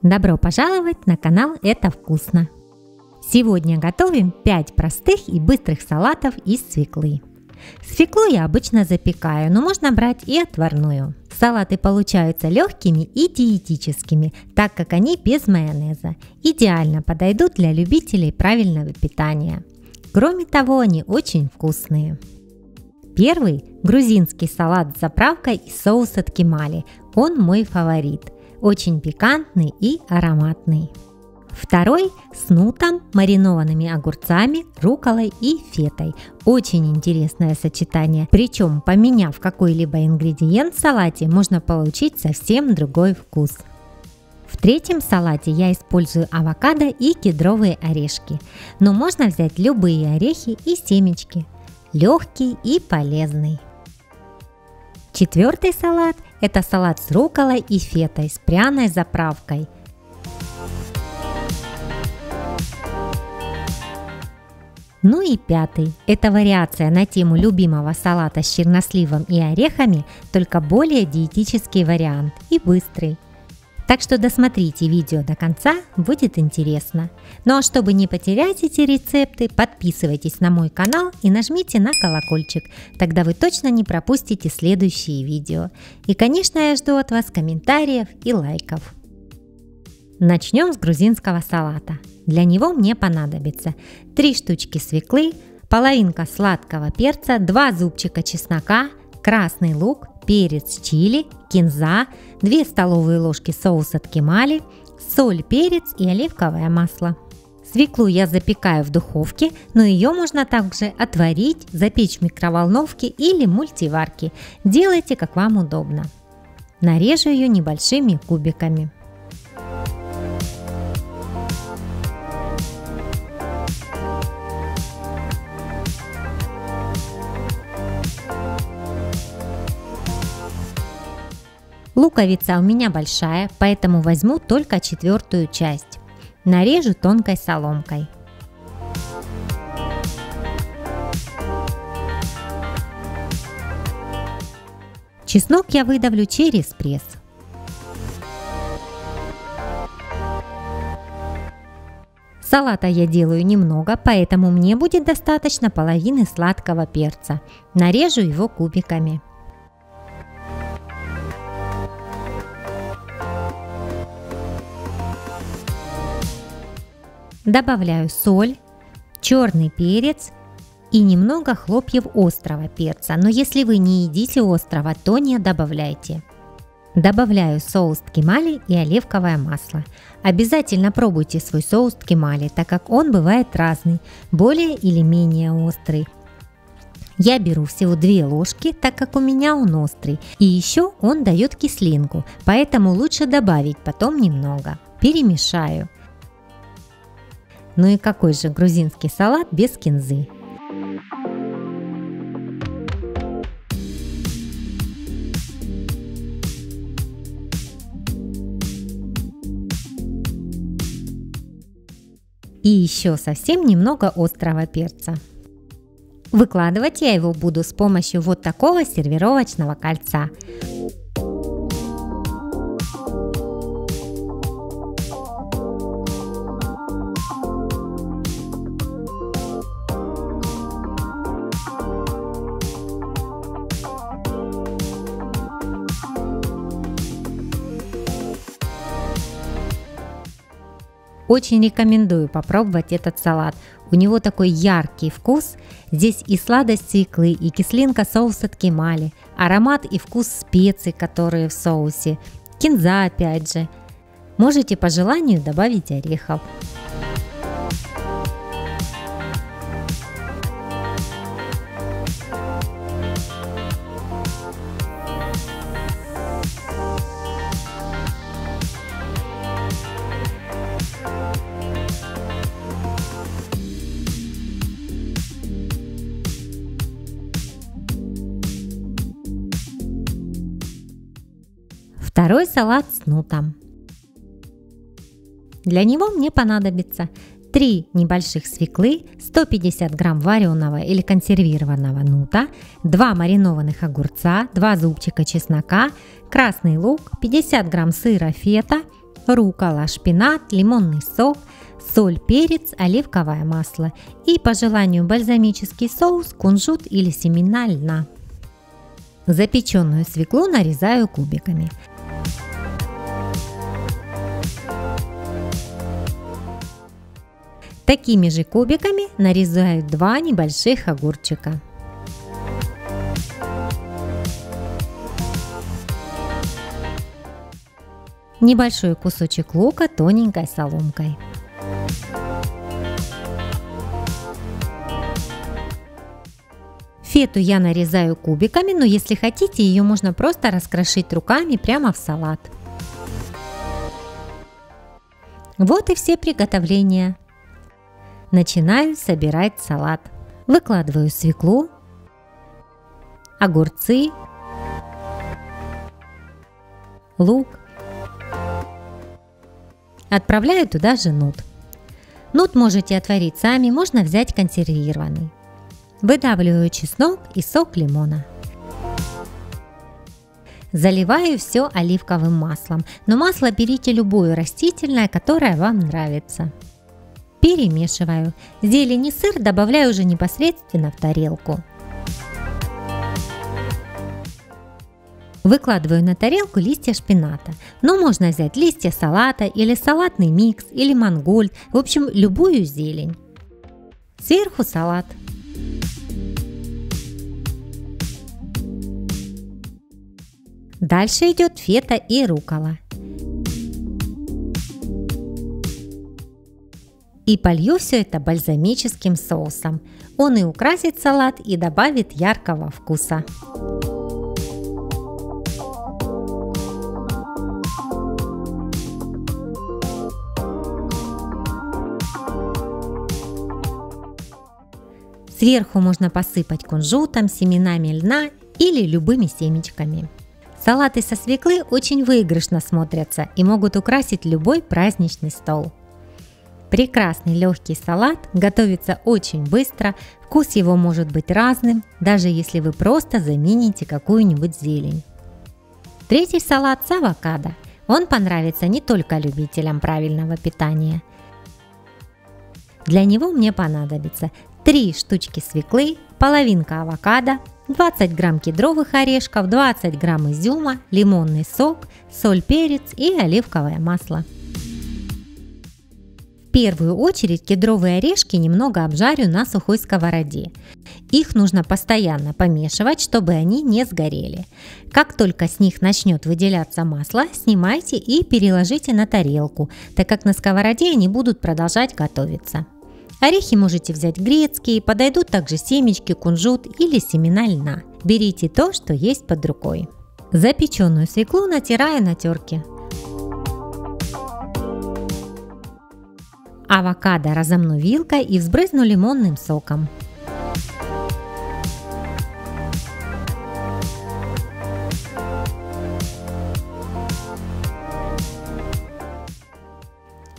Добро пожаловать на канал «Это вкусно». Сегодня готовим 5 простых и быстрых салатов из свеклы. Свеклу я обычно запекаю, но можно брать и отварную. Салаты получаются легкими и диетическими, так как они без майонеза. Идеально подойдут для любителей правильного питания. Кроме того, они очень вкусные. Первый – грузинский салат с заправкой из соуса ткемали. Он мой фаворит. Очень пикантный и ароматный. Второй с нутом, маринованными огурцами, рукколой и фетой. Очень интересное сочетание. Причем, поменяв какой-либо ингредиент в салате, можно получить совсем другой вкус. В третьем салате я использую авокадо и кедровые орешки. Но можно взять любые орехи и семечки. Легкий и полезный. Четвертый салат – это салат с рукколой и фетой с пряной заправкой. Ну и пятый – это вариация на тему любимого салата с черносливом и орехами, только более диетический вариант и быстрый. Так что досмотрите видео до конца, будет интересно. Ну а чтобы не потерять эти рецепты, подписывайтесь на мой канал и нажмите на колокольчик, тогда вы точно не пропустите следующие видео. И конечно, я жду от вас комментариев и лайков. Начнем с грузинского салата. Для него мне понадобится 3 штучки свеклы, половинка сладкого перца, 2 зубчика чеснока, красный лук, перец чили, кинза, 2 столовые ложки соуса ткемали, соль, перец и оливковое масло. Свеклу я запекаю в духовке, но ее можно также отварить, запечь в микроволновке или мультиварке. Делайте как вам удобно. Нарежу ее небольшими кубиками. Луковица у меня большая, поэтому возьму только 1/4 часть. Нарежу тонкой соломкой. Чеснок я выдавлю через пресс. Салата я делаю немного, поэтому мне будет достаточно половины сладкого перца. Нарежу его кубиками. Добавляю соль, черный перец и немного хлопьев острого перца, но если вы не едите острого, то не добавляйте. Добавляю соус ткемали и оливковое масло. Обязательно пробуйте свой соус ткемали, так как он бывает разный, более или менее острый. Я беру всего 2 ложки, так как у меня он острый, и еще он дает кислинку, поэтому лучше добавить потом немного. Перемешаю. Ну и какой же грузинский салат без кинзы? И еще совсем немного острого перца. Выкладывать я его буду с помощью вот такого сервировочного кольца. Очень рекомендую попробовать этот салат. У него такой яркий вкус. Здесь и сладость свеклы, и кислинка соуса ткемали, аромат и вкус специй, которые в соусе, кинза опять же. Можете по желанию добавить орехов. Второй салат с нутом. Для него мне понадобится 3 небольших свеклы, 150 грамм вареного или консервированного нута, 2 маринованных огурца, 2 зубчика чеснока, красный лук, 50 грамм сыра фета, руккола, шпинат, лимонный сок, соль, перец, оливковое масло и, по желанию, бальзамический соус, кунжут или семена льна. Запеченную свеклу нарезаю кубиками. Такими же кубиками нарезаю 2 небольших огурчика. Небольшой кусочек лука тоненькой соломкой. Фету я нарезаю кубиками, но если хотите, ее можно просто раскрошить руками прямо в салат. Вот и все приготовления. Начинаю собирать салат. Выкладываю свеклу, огурцы, лук. Отправляю туда же нут. Нут можете отварить сами, можно взять консервированный. Выдавливаю чеснок и сок лимона. Заливаю все оливковым маслом, но масло берите любое растительное, которое вам нравится. Перемешиваю. Зелень и сыр добавляю уже непосредственно в тарелку. Выкладываю на тарелку листья шпината, но можно взять листья салата или салатный микс или мангольд, в общем любую зелень. Сверху салат. Дальше идет фета и руккола. И полью все это бальзамическим соусом. Он и украсит салат, и добавит яркого вкуса. Сверху можно посыпать кунжутом, семенами льна или любыми семечками. Салаты со свеклы очень выигрышно смотрятся и могут украсить любой праздничный стол. Прекрасный легкий салат готовится очень быстро, вкус его может быть разным, даже если вы просто замените какую-нибудь зелень. Третий салат с авокадо. Он понравится не только любителям правильного питания. Для него мне понадобится 3 штучки свеклы, половинка авокадо, 20 грамм кедровых орешков, 20 грамм изюма, лимонный сок, соль, перец и оливковое масло. В первую очередь кедровые орешки немного обжарю на сухой сковороде. Их нужно постоянно помешивать, чтобы они не сгорели. Как только с них начнет выделяться масло, снимайте и переложите на тарелку, так как на сковороде они будут продолжать готовиться. Орехи можете взять грецкие, подойдут также семечки, кунжут или семена льна. Берите то, что есть под рукой. Запеченную свеклу натираю на терке. Авокадо разомну вилкой и взбрызну лимонным соком.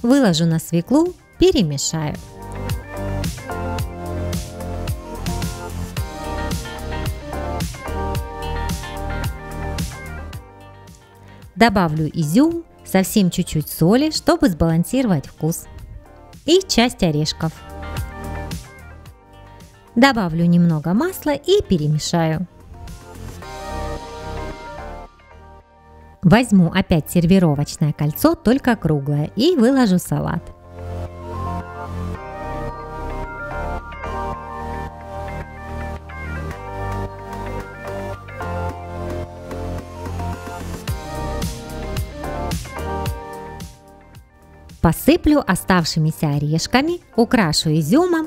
Выложу на свеклу, перемешаю. Добавлю изюм, совсем чуть-чуть соли, чтобы сбалансировать вкус. И часть орешков. Добавлю немного масла и перемешаю. Возьму опять сервировочное кольцо, только круглое, и выложу салат. Посыплю оставшимися орешками, украшу изюмом.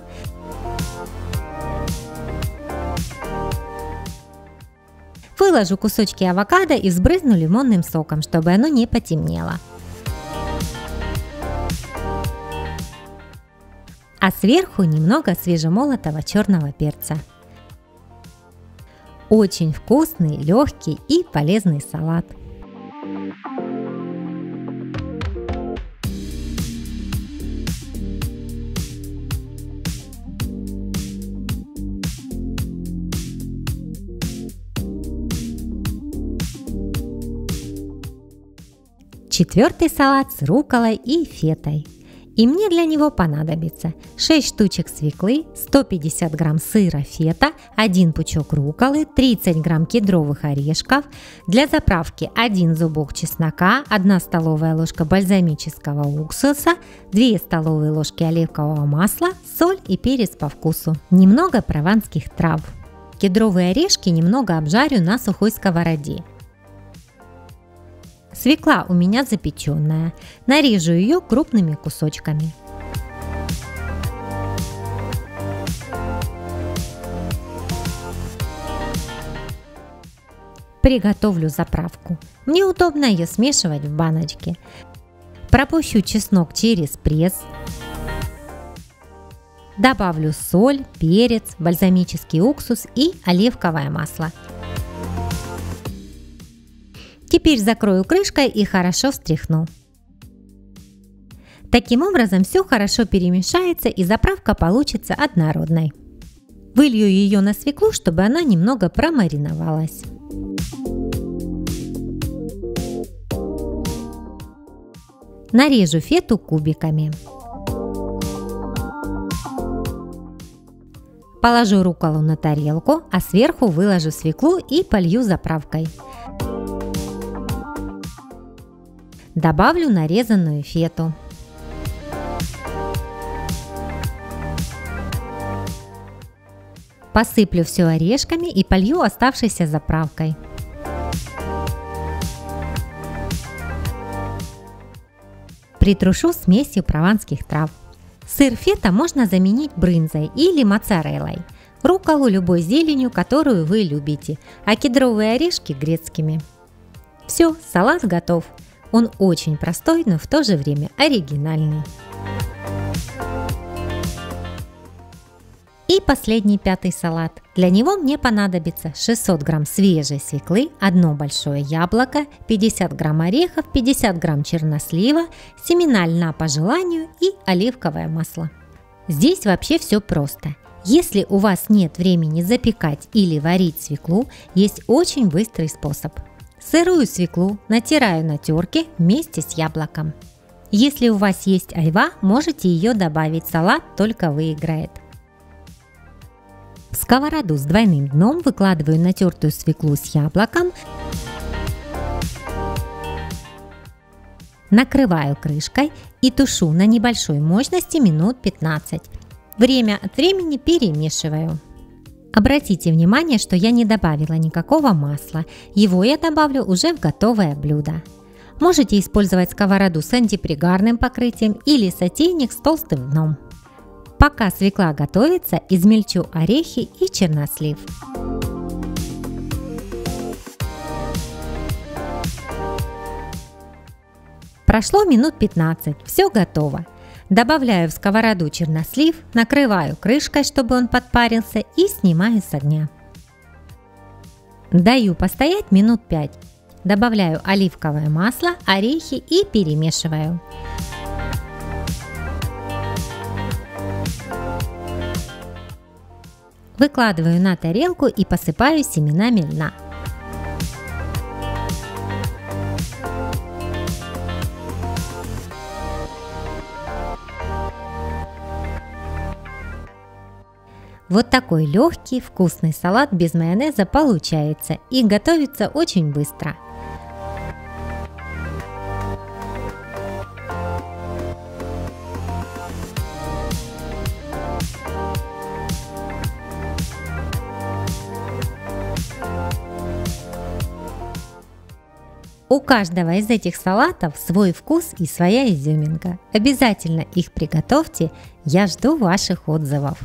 Выложу кусочки авокадо и взбрызну лимонным соком, чтобы оно не потемнело. А сверху немного свежемолотого черного перца. Очень вкусный, легкий и полезный салат. 4-й салат с рукколой и фетой. И мне для него понадобится 6 штучек свеклы, 150 грамм сыра фета, 1 пучок рукколы, 30 грамм кедровых орешков, для заправки 1 зубок чеснока, 1 столовая ложка бальзамического уксуса, 2 столовые ложки оливкового масла, соль и перец по вкусу, немного прованских трав. Кедровые орешки немного обжарю на сухой сковороде. Свекла у меня запеченная, нарежу ее крупными кусочками. Приготовлю заправку. Мне удобно ее смешивать в баночке. Пропущу чеснок через пресс. Добавлю соль, перец, бальзамический уксус и оливковое масло. Теперь закрою крышкой и хорошо встряхну. Таким образом все хорошо перемешается и заправка получится однородной. Вылью ее на свеклу, чтобы она немного промариновалась. Нарежу фету кубиками. Положу рукколу на тарелку, а сверху выложу свеклу и полью заправкой. Добавлю нарезанную фету. Посыплю все орешками и полью оставшейся заправкой. Притрушу смесью прованских трав. Сыр фета можно заменить брынзой или моцареллой, рукколу любой зеленью, которую вы любите, а кедровые орешки грецкими. Все, салат готов. Он очень простой, но в то же время оригинальный. И последний 5-й салат. Для него мне понадобится 600 грамм свежей свеклы, 1 большое яблоко, 50 грамм орехов, 50 грамм чернослива, семена льна по желанию и оливковое масло. Здесь вообще все просто. Если у вас нет времени запекать или варить свеклу, есть очень быстрый способ. Сырую свеклу натираю на терке вместе с яблоком. Если у вас есть айва, можете ее добавить, салат только выиграет. В сковороду с двойным дном выкладываю натертую свеклу с яблоком, накрываю крышкой и тушу на небольшой мощности минут 15. Время от времени перемешиваю. Обратите внимание, что я не добавила никакого масла, его я добавлю уже в готовое блюдо. Можете использовать сковороду с антипригарным покрытием или сотейник с толстым дном. Пока свекла готовится, измельчу орехи и чернослив. Прошло минут 15, все готово. Добавляю в сковороду чернослив, накрываю крышкой, чтобы он подпарился, и снимаю с огня. Даю постоять минут 5. Добавляю оливковое масло, орехи и перемешиваю. Выкладываю на тарелку и посыпаю семенами льна. Вот такой легкий, вкусный салат без майонеза получается и готовится очень быстро. У каждого из этих салатов свой вкус и своя изюминка. Обязательно их приготовьте, я жду ваших отзывов.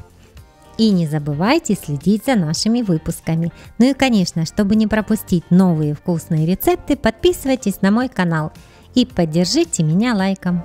И не забывайте следить за нашими выпусками. Ну и конечно, чтобы не пропустить новые вкусные рецепты, подписывайтесь на мой канал и поддержите меня лайком.